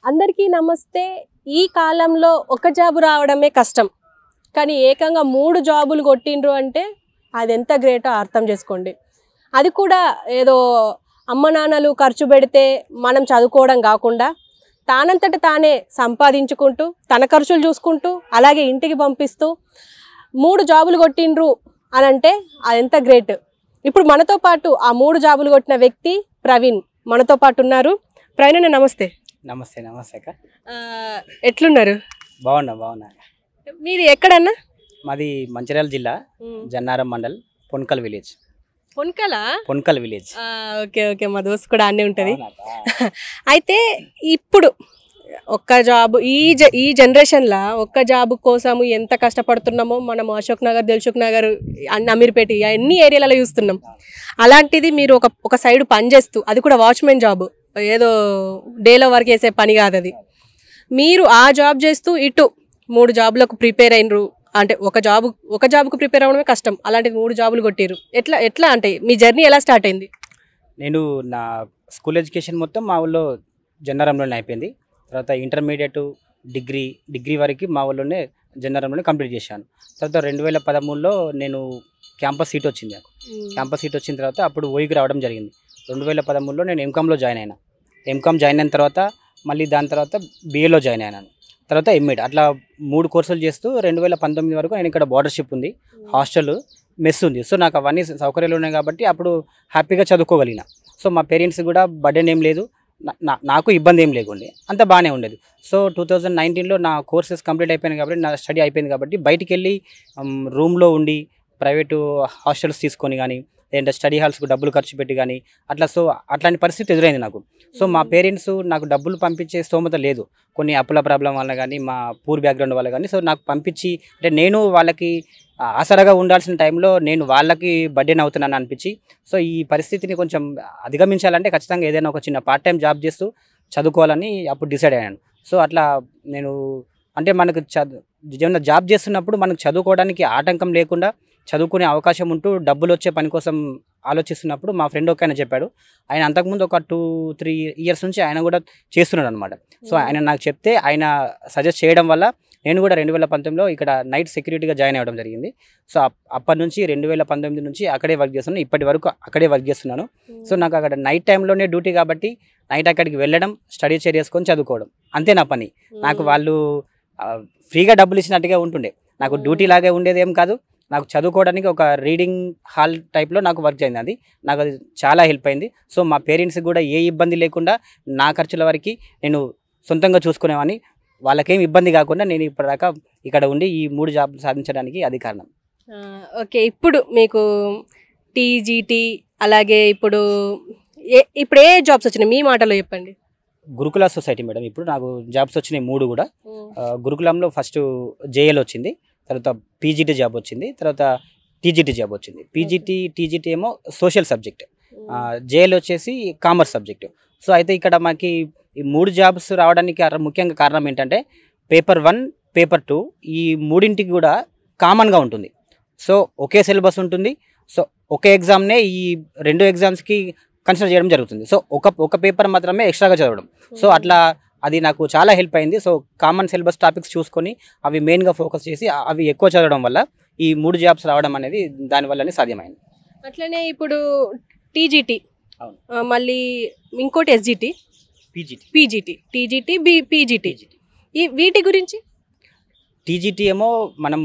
అందరికీ నమస్తే. ఈ కాలంలో ఒక జాబ్ రావడమే కష్టం, కానీ ఏకంగా 3 జాబులు కొట్టిండ్రు అంటే అది ఎంత గ్రేటో అర్థం చేసుకోండి. అది కూడా ఏదో అమ్మ నాన్నలు ఖర్చు పెడితే మనం చదువుకోవడం కాకుండా తానంతట తానే సంపాదించుకుంటూ తన ఖర్చులు చూసుకుంటూ అలాగే ఇంటికి పంపిస్తూ 3 జాబులు కొట్టిండ్రు అని అంటే అది ఎంత గ్రేట్. ఇప్పుడు మనతో పాటు ఆ 3 జాబులు కొట్టిన వ్యక్తి ప్రవీణ్ మనతో పాటు ఉన్నారు. ప్రవీణ్ అన్న నమస్తే. నమస్తే నమస్తే అక్క. ఎట్లున్నారు? బాగున్నా. మీది ఎక్కడన్నా? మాది మంచిర్యాల జిల్లా Jannaram mandal Ponkal village. Ponkal village. Okay, మా దోస్తు కూడా అన్నీ ఉంటుంది. అయితే ఇప్పుడు ఒక్క జాబ్ ఈ జనరేషన్లో ఒక్క జాబ్ కోసం ఎంత కష్టపడుతున్నామో మనం అశోక్ నగర్, దిల్సుఖ్ నగర్, అమీర్పేట అన్ని ఏరియాలలో చూస్తున్నాం. అలాంటిది మీరు ఒక సైడ్ పని చేస్తూ, అది కూడా వాచ్మెన్ జాబ్, ఏదో డేలో వర్క్ చేసే పని కాదు అది. మీరు ఆ జాబ్ చేస్తూ ఇటు 3 జాబులకు ప్రిపేర్ అయినరు అంటే ఒక జాబ్కు ప్రిపేర్ అవ్వడమే కష్టం, అలాంటిది 3 జాబులు కొట్టిరు. ఎట్లా అంటే మీ జర్నీ ఎలా స్టార్ట్ అయింది? నేను నా స్కూల్ ఎడ్యుకేషన్ మొత్తం మా ఊళ్ళో జన్నారంలోనే అయిపోయింది. తర్వాత ఇంటర్మీడియట్ డిగ్రీ వరకు మా ఊళ్ళోనే జన్నారంలోనే కంప్లీట్ చేశాను. తర్వాత 2013లో నేను క్యాంపస్ సీట్ వచ్చింది. నాకు క్యాంపస్ సీట్ వచ్చిన తర్వాత అప్పుడు ఓయికి రావడం జరిగింది. 2013లో నేను ఎంకామ్లో జాయిన్ అయినా. ఎంకామ్ జాయిన్ అయిన తర్వాత మళ్ళీ దాని తర్వాత బిఏలో జాయిన్ అయినాను. తర్వాత ఎంఎడ్, అట్లా 3 కోర్సులు చేస్తూ 2019 వరకు నేను ఇక్కడ బార్డర్షిప్ ఉంది, హాస్టల్, మెస్ ఉంది. సో నాకు అవన్నీ సౌకర్యాలు ఉన్నాయి కాబట్టి అప్పుడు హ్యాపీగా చదువుకోగలిగిన. సో మా పేరెంట్స్ కూడా బర్డెన్ ఏం లేదు, నాకు ఇబ్బంది ఏం లేకుండే, అంత బాగానే ఉండేది. సో 2019లో నా కోర్సెస్ కంప్లీట్ అయిపోయింది కాబట్టి, నా స్టడీ అయిపోయింది కాబట్టి బయటికి వెళ్ళి రూమ్లో ఉండి ప్రైవేటు హాస్టల్స్ తీసుకొని కానీ లేదంటే స్టడీ హాల్స్కు డబ్బులు ఖర్చు పెట్టి కానీ అట్లాంటి పరిస్థితి ఎదురైంది నాకు. సో మా పేరెంట్స్ నాకు డబ్బులు పంపించే స్తోమత లేదు, కొన్ని అప్పుల ప్రాబ్లం వల్ల కానీ మా పూర్ బ్యాక్గ్రౌండ్ వల్ల కానీ. సో నాకు పంపించి అంటే నేను వాళ్ళకి ఆసరాగా ఉండాల్సిన టైంలో నేను వాళ్ళకి బర్డెన్ అవుతున్నాను అనిపించి, సో ఈ పరిస్థితిని కొంచెం అధిగమించాలంటే ఖచ్చితంగా ఏదైనా ఒక చిన్న పార్ట్ టైం జాబ్ చేస్తూ చదువుకోవాలని అప్పుడు డిసైడ్ అయ్యాను. సో అట్లా నేను అంటే మనకు ఏమన్నా జాబ్ చేస్తున్నప్పుడు మనకు చదువుకోవడానికి ఆటంకం లేకుండా చదువుకునే అవకాశం ఉంటూ డబ్బులు వచ్చే పని కోసం ఆలోచిస్తున్నప్పుడు మా ఫ్రెండ్ ఒక ఆయన చెప్పాడు. ఆయన అంతకుముందు ఒక 2-3 ఇయర్స్ నుంచి ఆయన కూడా చేస్తున్నాడు అనమాట. సో ఆయన నాకు చెప్తే ఆయన సజెస్ట్ చేయడం వల్ల నేను కూడా 2019లో ఇక్కడ నైట్ సెక్యూరిటీగా జాయిన్ అవ్వడం జరిగింది. సో అప్పటి నుంచి 2019 నుంచి అక్కడే వర్క్ చేస్తున్నాను, ఇప్పటి వరకు అక్కడే వర్క్ చేస్తున్నాను. సో నాకు అక్కడ నైట్ టైంలోనే డ్యూటీ కాబట్టి నైట్ అక్కడికి వెళ్ళడం, స్టడీ చేసుకొని చదువుకోవడం, అంతే నా పని. నాకు వాళ్ళు ఫ్రీగా డబ్బులు ఇచ్చినట్టుగా ఉంటుండే, నాకు డ్యూటీ లాగే ఉండేది ఏం కాదు. నాకు చదువుకోవడానికి ఒక రీడింగ్ హాల్ టైప్లో నాకు వర్క్ అయింది, అది నాకు అది చాలా హెల్ప్ అయింది. సో మా పేరెంట్స్కి కూడా ఏ ఇబ్బంది లేకుండా నా ఖర్చుల వరకు నేను సొంతంగా చూసుకునేవాడిని, వాళ్ళకేం ఇబ్బంది కాకుండా నేను ఇప్పటిదాకా ఇక్కడ ఉండి ఈ 3 జాబ్లు సాధించడానికి అది కారణం. ఓకే, ఇప్పుడు మీకు టీజీటీ అలాగే ఇప్పుడు ఏ జాబ్స్ వచ్చినాయి మీ మాటలో చెప్పండి. గురుకుల సొసైటీ మేడం, ఇప్పుడు నాకు జాబ్స్ వచ్చినాయి 3 కూడా. గురుకులంలో ఫస్ట్ జేఎల్ వచ్చింది, తర్వాత పీజీటీ జాబ్ వచ్చింది, తర్వాత టీజీటీ జాబ్ వచ్చింది. టీజీటీ ఏమో సోషల్ సబ్జెక్ట్, జేఎల్ వచ్చేసి కామర్స్ సబ్జెక్టు. సో అయితే ఇక్కడ మనకి ఈ 3 జాబ్స్ రావడానికి ముఖ్యంగా కారణం ఏంటంటే పేపర్ 1, పేపర్ 2 ఈ మూడింటికి కూడా కామన్గా ఉంటుంది. సో ఒకే సిలబస్ ఉంటుంది. సో ఒకే ఎగ్జామ్నే ఈ 2 ఎగ్జామ్స్కి కన్సిడర్ చేయడం జరుగుతుంది. సో ఒక పేపర్ మాత్రమే ఎక్స్ట్రాగా చదవడం. సో అట్లా అది నాకు చాలా హెల్ప్ అయింది. సో కామన్ సిలబస్ టాపిక్స్ చూసుకొని అవి మెయిన్గా ఫోకస్ చేసి అవి ఎక్కువ చదవడం వల్ల ఈ 3 జాబ్స్ రావడం అనేది దానివల్లనే సాధ్యమైంది. అట్లనే ఇప్పుడు టీజీటీ, మళ్ళీ ఇంకోటి ఎస్జిటి, పీజీటీ, పీజీటీ, ఈ వీటి గురించి. టీజీటీ ఏమో మనం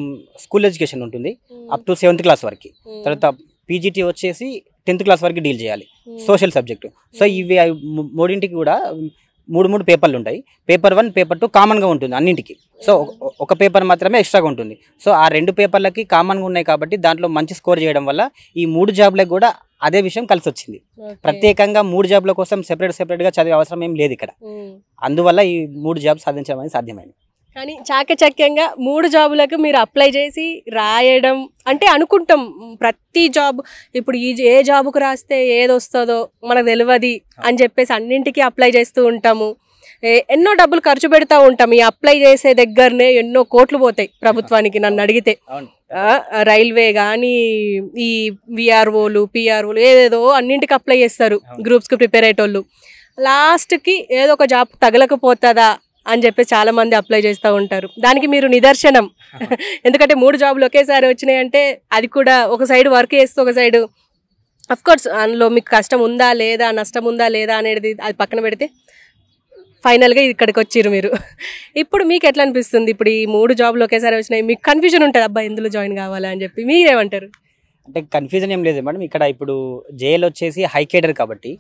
స్కూల్ ఎడ్యుకేషన్ ఉంటుంది అప్ టు 7th క్లాస్ వరకు. తర్వాత పీజీటీ వచ్చేసి 10th క్లాస్ వరకు డీల్ చేయాలి, సోషల్ సబ్జెక్టు. సో ఇవి మూడింటికి కూడా 3 పేపర్లు ఉంటాయి. పేపర్ 1, పేపర్ 2 కామన్గా ఉంటుంది అన్నింటికి. సో ఒక పేపర్ మాత్రమే ఎక్స్ట్రాగా ఉంటుంది. సో ఆ 2 పేపర్లకి కామన్గా ఉన్నాయి కాబట్టి దాంట్లో మంచి స్కోర్ చేయడం వల్ల ఈ 3 జాబ్లకు కూడా అదే విషయం కలిసి వచ్చింది. ప్రత్యేకంగా 3 జాబ్ల కోసం సెపరేట్గా చదివే అవసరం ఏం లేదు ఇక్కడ. అందువల్ల ఈ 3 జాబ్స్ సాధించడం అనేది సాధ్యమైంది. కానీ చాకచక్యంగా 3 జాబులకు మీరు అప్లై చేసి రాయడం అంటే అనుకుంటాం ప్రతి జాబ్ ఇప్పుడు ఏ జాబుకు రాస్తే ఏది వస్తుందో మనకు తెలియదు అని చెప్పేసి అన్నింటికి అప్లై చేస్తూ ఉంటాము. ఎన్నో డబ్బులు ఖర్చు పెడతా ఉంటాం. ఈ అప్లై చేసే దగ్గరనే ఎన్నో కోట్లు పోతాయి ప్రభుత్వానికి నన్ను అడిగితే. రైల్వే కానీ ఈ విఆర్ఓలు, పిఆర్ఓలు ఏదేదో అన్నింటికి అప్లై చేస్తారు గ్రూప్స్కి ప్రిపేర్ అయ్యేటోళ్ళు. లాస్ట్కి ఏదో ఒక జాబ్ తగలకపోతుందా అని చెప్పి చాలా మంది అప్లై చేస్తూ ఉంటారు. దానికి మీరు నిదర్శనం. ఎందుకంటే 3 జాబులు ఒకేసారి వచ్చినాయి అంటే అది కూడా ఒక సైడ్ వర్క్ చేస్తూ ఒక సైడ్ కోర్స్ అందులో మీకు కష్టం ఉందా లేదా నష్టం ఉందా లేదా అనేది అది పక్కన పెడితే ఫైనల్గా ఇక్కడికి వచ్చిర్రు మీరు. ఇప్పుడు మీకు ఎట్లా అనిపిస్తుంది? ఇప్పుడు ఈ 3 జాబులు ఒకేసారి వచ్చినాయి, మీకు కన్ఫ్యూజన్ ఉంటుంది, అబ్బా ఎందులో జాయిన్ కావాలా అని చెప్పి, మీరేమంటారు? అంటే కన్ఫ్యూజన్ ఏం లేదు మేడం. ఇక్కడ ఇప్పుడు జేఎల్ వచ్చేసి హై కేడర్ కాబట్టి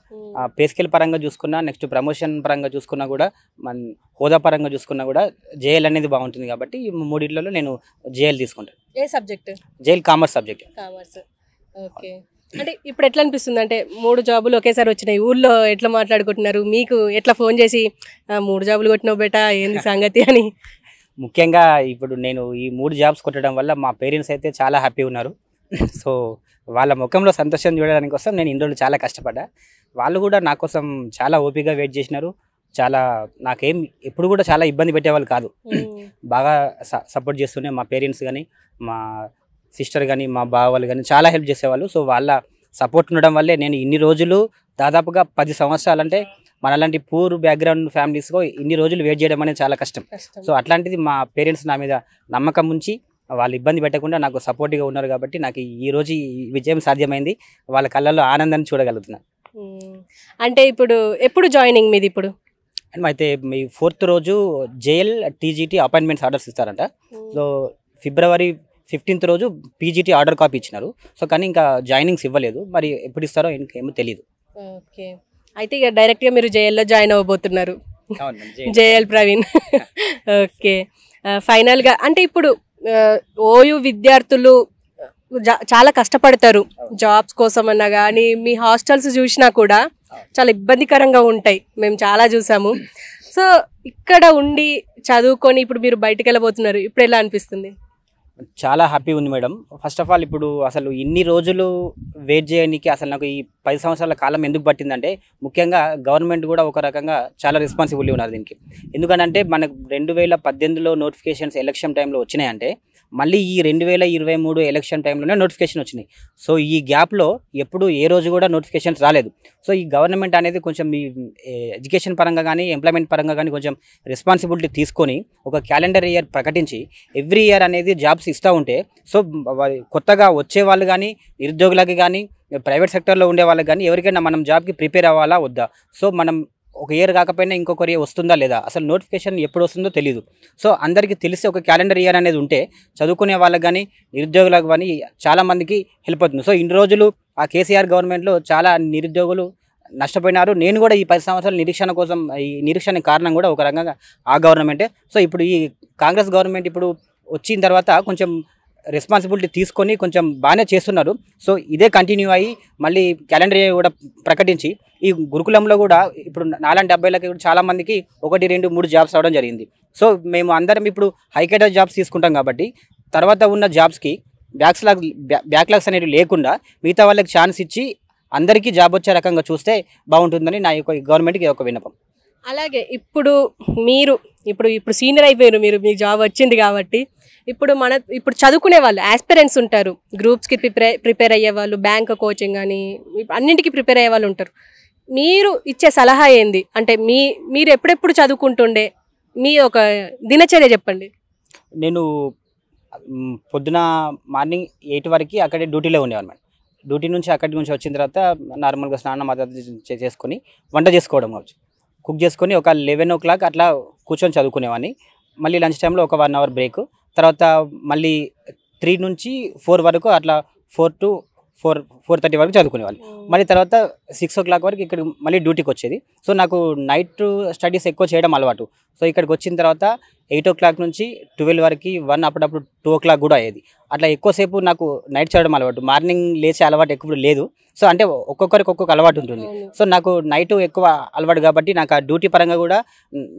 పే స్కేల్ పరంగా చూసుకున్నా, నెక్స్ట్ ప్రమోషన్ పరంగా చూసుకున్నా కూడా, మన హోదా పరంగా చూసుకున్నా కూడా జేఎల్ అనేది బాగుంటుంది కాబట్టి ఈ 3 నేను జేఎల్ తీసుకుంటాను. ఏ subject? JL commerce subject. Commerce. Okay. అంటే ఇప్పుడు ఎట్లా అనిపిస్తుంది? అంటే 3 జాబులు ఒకేసారి వచ్చినాయి, ఊళ్ళో ఎట్లా మాట్లాడుకుంటున్నారు? మీకు ఎట్లా ఫోన్ చేసి 3 జాబులు కొట్టినావు బేటా ఏంది సంగతి అని? ముఖ్యంగా ఇప్పుడు నేను ఈ 3 జాబ్స్ కొట్టడం వల్ల మా పేరెంట్స్ అయితే చాలా హ్యాపీ ఉన్నారు. సో వాళ్ళ ముఖంలో సంతోషం చూడడానికి కోసం నేను ఇన్ని రోజులు చాలా కష్టపడ్డా. వాళ్ళు కూడా నా కోసం చాలా ఓపికగా వెయిట్ చేసినారు. చాలా నాకేం ఎప్పుడు కూడా చాలా ఇబ్బంది పెట్టేవాళ్ళు కాదు. బాగా సపోర్ట్ చేస్తూనే మా పేరెంట్స్ కానీ, మా సిస్టర్ కానీ, మా బావ వాళ్ళు కానీ చాలా హెల్ప్ చేసేవాళ్ళు. సో వాళ్ళ సపోర్ట్ ఉండడం వల్లే నేను ఇన్ని రోజులు, దాదాపుగా 10 సంవత్సరాలు, అంటే మనలాంటి పూర్ బ్యాక్గ్రౌండ్ ఫ్యామిలీస్లో ఇన్ని రోజులు వెయిట్ చేయడం అనేది చాలా కష్టం. సో అట్లాంటిది మా పేరెంట్స్ నా మీద నమ్మకం ఉంచి వాళ్ళు ఇబ్బంది పెట్టకుండా నాకు సపోర్ట్గా ఉన్నారు కాబట్టి నాకు ఈరోజు ఈ విజయం సాధ్యమైంది. వాళ్ళ కళ్ళల్లో ఆనందాన్ని చూడగలుగుతున్నాను. అంటే ఇప్పుడు ఎప్పుడు జాయినింగ్ మీది? ఇప్పుడు అయితే మీ 4th రోజు జేఎల్ టీజీటీ అపాయింట్మెంట్స్ ఆర్డర్స్ ఇస్తారంట. సో February 15th రోజు పీజీటీ ఆర్డర్ కాపీ ఇచ్చినారు. సో కానీ ఇంకా జాయినింగ్స్ ఇవ్వలేదు, మరి ఎప్పుడు ఇస్తారో ఇంకేమో తెలియదు. ఓకే. అయితే ఇక డైరెక్ట్గా మీరు జేఎల్లో జాయిన్ అవ్వబోతున్నారు. జేఎల్ ప్రవీణ్. ఓకే. ఫైనల్గా అంటే ఇప్పుడు ఓయూ విద్యార్థులు చాలా కష్టపడతారు జాబ్స్ కోసం అన్నా కానీ, మీ హాస్టల్స్ చూసినా కూడా చాలా ఇబ్బందికరంగా ఉంటాయి, మేము చాలా చూసాము. సో ఇక్కడ ఉండి చదువుకొని ఇప్పుడు మీరు బయటకు వెళ్ళబోతున్నారు, ఇప్పుడు ఎలా అనిపిస్తుంది? చాలా హ్యాపీ ఉంది మేడం. ఫస్ట్ ఆఫ్ ఆల్ ఇప్పుడు అసలు ఇన్ని రోజులు వెయిట్ చేయడానికి అసలు నాకు ఈ 10 సంవత్సరాల కాలం ఎందుకు పట్టిందంటే, ముఖ్యంగా గవర్నమెంట్ కూడా ఒక రకంగా చాలా రెస్పాన్సిబిలిటీ ఉన్నారు దీనికి. ఎందుకంటే మనకు 2018లో నోటిఫికేషన్స్ ఎలక్షన్ టైంలో వచ్చినాయంటే, మళ్ళీ ఈ 2023 ఎలక్షన్ టైంలోనే నోటిఫికేషన్ వచ్చినాయి. సో ఈ గ్యాప్లో ఎప్పుడు ఏ రోజు కూడా నోటిఫికేషన్స్ రాలేదు. సో ఈ గవర్నమెంట్ అనేది కొంచెం ఈ ఎడ్యుకేషన్ పరంగా కానీ, ఎంప్లాయ్మెంట్ పరంగా కానీ కొంచెం రెస్పాన్సిబిలిటీ తీసుకొని ఒక క్యాలెండర్ ఇయర్ ప్రకటించి ఎవ్రీ ఇయర్ అనేది జాబ్స్ ఇస్తూ ఉంటే, సో కొత్తగా వచ్చే వాళ్ళు కానీ, నిరుద్యోగులకి కానీ, ప్రైవేట్ సెక్టర్లో ఉండే వాళ్ళకి కానీ ఎవరికైనా మనం జాబ్కి ప్రిపేర్ అవ్వాలా వద్దా, సో మనం ఒక ఇయర్ కాకపోయినా ఇంకొకరి వస్తుందా లేదా, అసలు నోటిఫికేషన్ ఎప్పుడు వస్తుందో తెలియదు. సో అందరికీ తెలిసి ఒక క్యాలెండర్ ఇయర్ అనేది ఉంటే చదువుకునే వాళ్ళకి కానీ, నిరుద్యోగులకు కానీ చాలామందికి హెల్ప్ అవుతుంది. సో ఇన్ని రోజులు ఆ కేసీఆర్ గవర్నమెంట్లో చాలా నిరుద్యోగులు నష్టపోయినారు. నేను కూడా ఈ 10 సంవత్సరాల నిరీక్షణ కోసం, ఈ నిరీక్షణ కారణం కూడా ఒక రకంగా ఆ గవర్నమెంటే. సో ఇప్పుడు ఈ కాంగ్రెస్ గవర్నమెంట్ ఇప్పుడు వచ్చిన తర్వాత కొంచెం రెస్పాన్సిబిలిటీ తీసుకొని కొంచెం బాగానే చేస్తున్నారు. సో ఇదే కంటిన్యూ అయ్యి మళ్ళీ క్యాలెండర్ కూడా ప్రకటించి ఈ గురుకులంలో కూడా ఇప్పుడు 470 కూడా చాలామందికి 1, 2, 3 జాబ్స్ రావడం జరిగింది. సో మేము అందరం ఇప్పుడు హైకేటర్ జాబ్స్ తీసుకుంటాం కాబట్టి తర్వాత ఉన్న జాబ్స్కి బ్యాక్లాగ్స్ అనేవి లేకుండా మిగతా వాళ్ళకి ఛాన్స్ ఇచ్చి అందరికీ జాబ్ వచ్చే రకంగా చూస్తే బాగుంటుందని నా యొక్క గవర్నమెంట్కి ఒక విన్నపం. అలాగే ఇప్పుడు మీరు ఇప్పుడు సీనియర్ అయిపోయారు, మీకు జాబ్ వచ్చింది కాబట్టి ఇప్పుడు చదువుకునే వాళ్ళు ఆస్పిరెంట్స్ ఉంటారు, గ్రూప్స్కి ప్రిపేర్ అయ్యే వాళ్ళు, బ్యాంక్ కోచింగ్ కానీ అన్నింటికి ప్రిపేర్ అయ్యే వాళ్ళు ఉంటారు. మీరు ఇచ్చే సలహా ఏంది? అంటే మీరు ఎప్పుడెప్పుడు చదువుకుంటుండే, మీ ఒక దినచర్య చెప్పండి. నేను పొద్దున మార్నింగ్ 8 వరకు అక్కడే డ్యూటీలో ఉండేవాళ్ళు మేడం. డ్యూటీ నుంచి అక్కడి నుంచి వచ్చిన తర్వాత నార్మల్గా స్నానం అది చేసుకొని వంట చేసుకోవడం కావచ్చు, కుక్ చేసుకొని ఒక 11 o'clock అట్లా కూర్చొని చదువుకునేవాడిని. మళ్ళీ లంచ్ టైంలో ఒక 1 hour బ్రేక్, తర్వాత మళ్ళీ 3 నుంచి 4 వరకు అట్లా 4 to 4:30 వరకు చదువుకునేవాళ్ళు. మళ్ళీ తర్వాత 6 o'clock వరకు ఇక్కడ మళ్ళీ డ్యూటీకి వచ్చేది. సో నాకు నైట్ స్టడీస్ ఎక్కువ చేయడం అలవాటు. సో ఇక్కడికి వచ్చిన తర్వాత 8 o'clock నుంచి 12 వరకు 1, అప్పుడప్పుడు 2 o'clock కూడా అయ్యేది. అట్లా ఎక్కువసేపు నాకు నైట్ చదవడం అలవాటు, మార్నింగ్ లేచే అలవాటు ఎక్కువ లేదు. సో అంటే ఒక్కొక్కరికి ఒక్కొక్క అలవాటు ఉంటుంది. సో నాకు నైట్ ఎక్కువ అలవాటు కాబట్టి నాకు ఆ డ్యూటీ పరంగా కూడా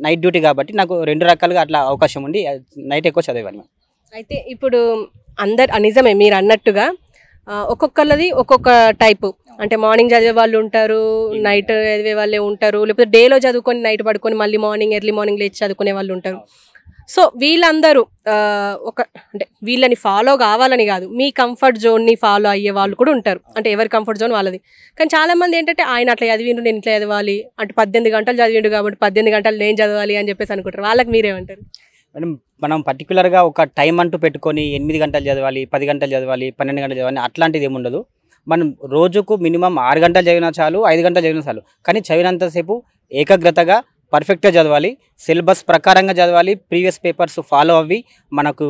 నైట్ డ్యూటీ కాబట్టి నాకు 2 రకాలుగా అట్లా అవకాశం ఉండి నైట్ ఎక్కువ చదివేవాడిని. అయితే ఇప్పుడు నిజమే మీరు అన్నట్టుగా ఒక్కొక్కళ్ళది ఒక్కొక్క టైపు, అంటే మార్నింగ్ చదివే వాళ్ళు ఉంటారు, నైట్ చదివే వాళ్ళే ఉంటారు, లేకపోతే డేలో చదువుకొని నైట్ పడుకొని మళ్ళీ ఎర్లీ మార్నింగ్ లేచి చదువుకునే వాళ్ళు ఉంటారు. సో వీళ్ళందరూ ఒక అంటే వీళ్ళని ఫాలో కావాలని కాదు, మీ కంఫర్ట్ జోన్ని ఫాలో అయ్యే వాళ్ళు కూడా ఉంటారు. అంటే ఎవరి కంఫర్ట్ జోన్ వాళ్ళది. కానీ చాలామంది ఏంటంటే ఆయన అట్లా చదివిండు నేను ఇట్లా చదవాలి అంటే 18 గంటలు చదివిండు కాబట్టి 18 గంటలు నేను చదవాలి అని చెప్పేసి అనుకుంటారు. వాళ్ళకి మీరేమంటారు? మేడం మనం పర్టికులర్గా ఒక టైం అంటూ పెట్టుకొని 8 గంటలు చదవాలి, 10 గంటలు చదవాలి, 12 గంటలు చదవాలి అట్లాంటిది ఏముండదు. మనం రోజుకు మినిమం 6 గంటలు చదివినా చాలు, 5 గంటలు చదివినా చాలు. కానీ చదివినంతసేపు ఏకాగ్రతగా పర్ఫెక్ట్గా చదవాలి, సిలబస్ ప్రకారంగా చదవాలి, ప్రీవియస్ పేపర్స్ ఫాలో అవ్వి మనకు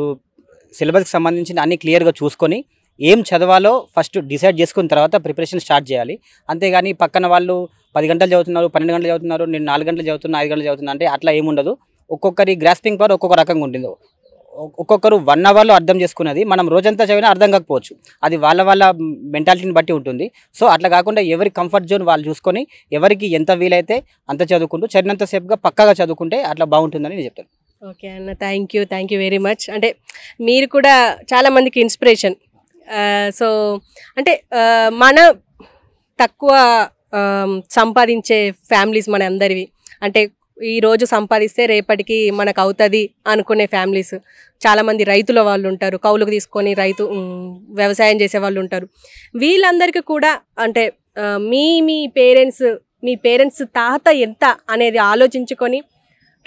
సిలబస్కి సంబంధించిన అన్ని క్లియర్గా చూసుకొని ఏం చదవాలో ఫస్ట్ డిసైడ్ చేసుకున్న తర్వాత ప్రిపరేషన్ స్టార్ట్ చేయాలి. అంతేగాని పక్కన వాళ్ళు 10 గంటలు చదువుతున్నారు, 12 గంటలు చదువుతున్నారు, నేను 4 గంటలు చదువుతున్నా, 5 గంటలు చదువుతున్నా అంటే అట్లా ఏముండదు. ఒక్కొక్కరి గ్రాస్పింగ్ పవర్ ఒక్కొక్క రకంగా ఉంటుంది. ఒక్కొక్కరు 1 అవర్లో అర్థం చేసుకున్నది మనం రోజంతా చదివినా అర్థం కాకపోవచ్చు. అది వాళ్ళ మెంటాలిటీని బట్టి ఉంటుంది. సో అట్లా కాకుండా ఎవరి కంఫర్ట్ జోన్ వాళ్ళు చూసుకొని ఎవరికి ఎంత వీలైతే అంత చదువుకుంటూ చదివినంతసేపుగా పక్కాగా చదువుకుంటే అట్లా బాగుంటుందని నేను చెప్తాను. ఓకే అన్న, థ్యాంక్ యూ వెరీ మచ్. అంటే మీరు కూడా చాలామందికి ఇన్స్పిరేషన్. సో అంటే మన తక్కువ సంపాదించే ఫ్యామిలీస్ మన అందరివి. అంటే ఈరోజు సంపాదిస్తే రేపటికి మనకు అవుతుంది అనుకునే ఫ్యామిలీస్ చాలామంది రైతుల వాళ్ళు ఉంటారు, కౌలుకు తీసుకొని వ్యవసాయం చేసే వాళ్ళు ఉంటారు. వీళ్ళందరికీ కూడా అంటే మీ పేరెంట్స్ తాత ఎంత అనేది ఆలోచించుకొని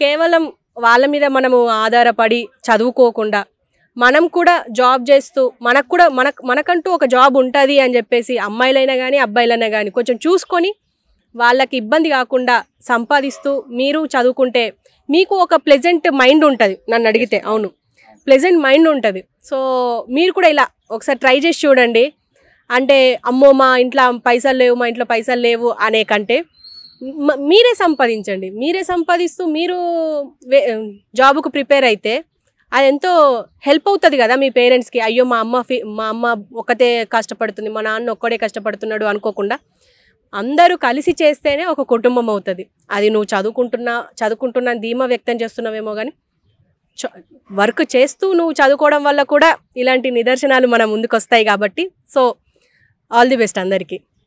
కేవలం వాళ్ళ మీద మనము ఆధారపడి చదువుకోకుండా మనం కూడా జాబ్ చేస్తూ మనకంటూ ఒక జాబ్ ఉంటుంది అని చెప్పేసి అమ్మాయిలైనా కానీ అబ్బాయిలైనా కానీ కొంచెం చూసుకొని వాళ్ళకి ఇబ్బంది కాకుండా సంపాదిస్తూ మీరు చదువుకుంటే మీకు ఒక ప్లెజెంట్ మైండ్ ఉంటుంది. నన్ను అడిగితే అవును, ప్లెజెంట్ మైండ్ ఉంటుంది. సో మీరు కూడా ఇలా ఒకసారి ట్రై చేసి చూడండి. అంటే అమ్మో మా ఇంట్లో పైసలు లేవు అనే కంటే మీరే సంపాదించండి. మీరే సంపాదిస్తూ మీరు జాబ్కు ప్రిపేర్ అయితే అది ఎంతో హెల్ప్ అవుతుంది కదా మీ పేరెంట్స్కి. అయ్యో మా అమ్మ ఒక్కతే కష్టపడుతుంది, మా నాన్న ఒక్కడే కష్టపడుతున్నాడు అనుకోకుండా అందరూ కలిసి చేస్తేనే ఒక కుటుంబం అవుతుంది. అది నువ్వు చదువుకుంటున్నా ధీమా వ్యక్తం చేస్తున్నావేమో కానీ వర్క్ చేస్తూ నువ్వు చదువుకోవడం వల్ల కూడా ఇలాంటి నిదర్శనాలు మన ముందుకు వస్తాయి కాబట్టి సో ఆల్ ది బెస్ట్ అందరికీ.